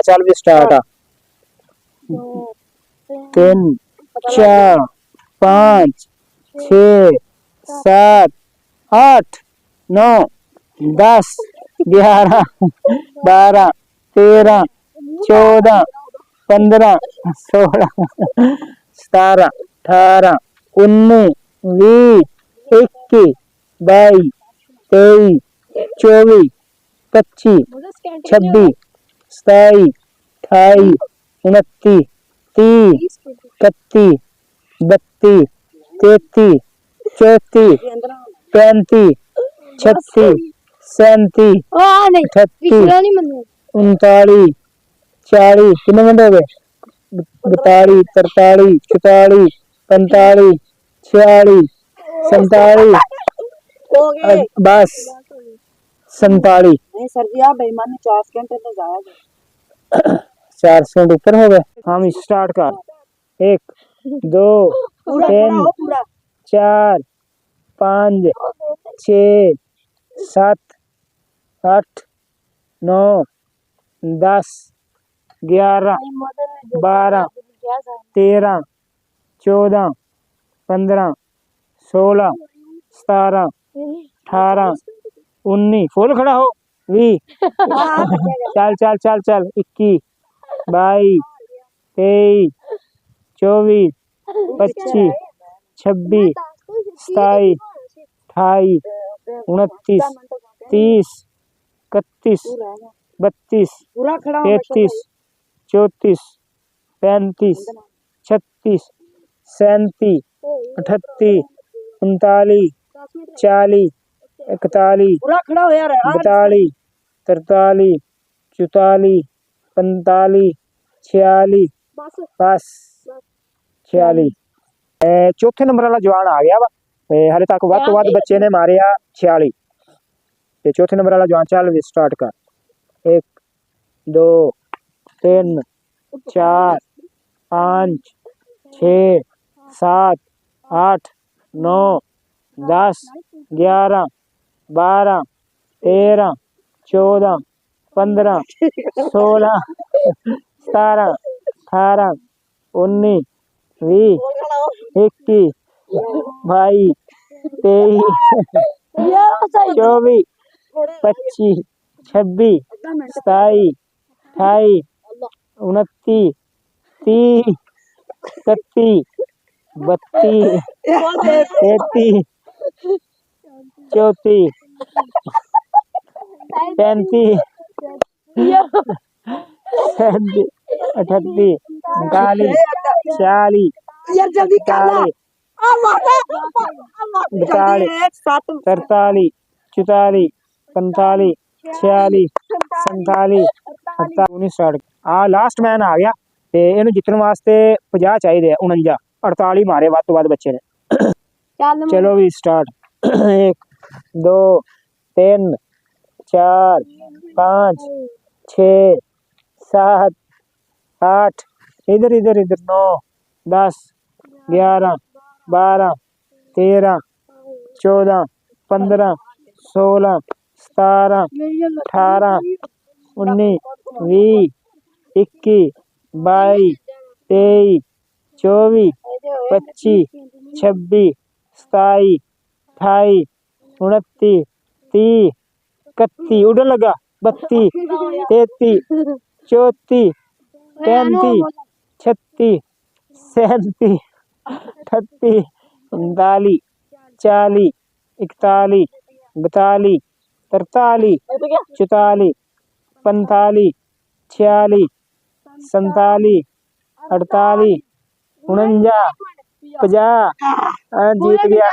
चल भी स्टार्ट। 3 4 5 6 7 8 9 10 11 12 13 14 15 16 17 18 19 20 21 22 23 24 25 26 27 28 29 30 31 32 33 34 35 36 37 38 39 40 कितने मिनट हो गए? 42 43 44 45 46 47 बस 47 4 सेकंड ऊपर हो गए। हम स्टार्ट कर। 1 2 3 4 5 6 7 8 9 10 11 12 13 14 15 16 17 18 19 फुल खड़ा हो 20 चल चल चल चल 21 22 23 24 25 26 27 28 29 30 31 32 33 34 35 36 37 38 39 40 41 42 43 44 45 46 बस 46 चौथे नंबर वाला जवान आ गया वा। हाले तक वध तो वध बच्चे ने मारे आ 46 ते चौथे नंबर वाला जवान चल स्टार्ट कर। 1 2 3 4 5 6 7 8 9 10 11 12 13 14 15 16 17 18 19 20 21 22 23 24 25 26 27 28 29 30 31 32 33 34 35 37 38 39 40 41 43 44 45 46 47 48 स्टार्ट। लास्ट मैन आ गया ते इहनू जितने वास्ते 50 चाहिए 49 48 मारे वध तो वध बच्चे ने। चलो भी स्टार्ट। 1 2 3 4 5 6 7 8 इधर इधर इधर 9 10 11 12 13 14 15 16 17 18 19 20 21 22 23 24 25 26 27 28 29 30 31 उड़न लगा 32 33 34 35 36 37 38 39 40 41 42 43 44 45 46 47 48 49 50 जीत गया।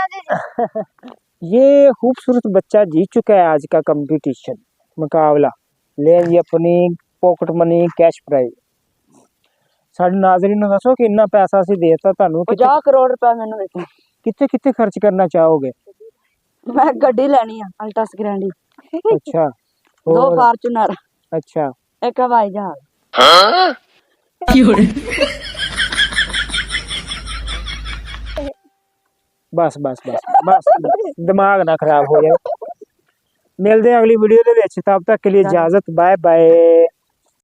ये खूबसूरत बच्चा जीत चुका है आज का कंपटीशन मुकाबला। ले जी अपनी पॉकेट मनी कैश प्राइज। साडे नाज़रीन नूं दसो कि इन्ना पैसा असीं देता तुहानूं 50 करोड़ रुपया मैनूं देता। कित्थे कित्थे खर्च करना चाहोगे? मैं गड्डी लेनी है अल्टस ग्रैंडी। अच्छा 2 फॉर्च्यूनर। अच्छा 1 हवाई जहाज। बस बस बस बस दिमाग ना खराब हो जाए। मिलते हैं अगली वीडियो दे विच, तब तक के लिए इजाजत, बाय बाय।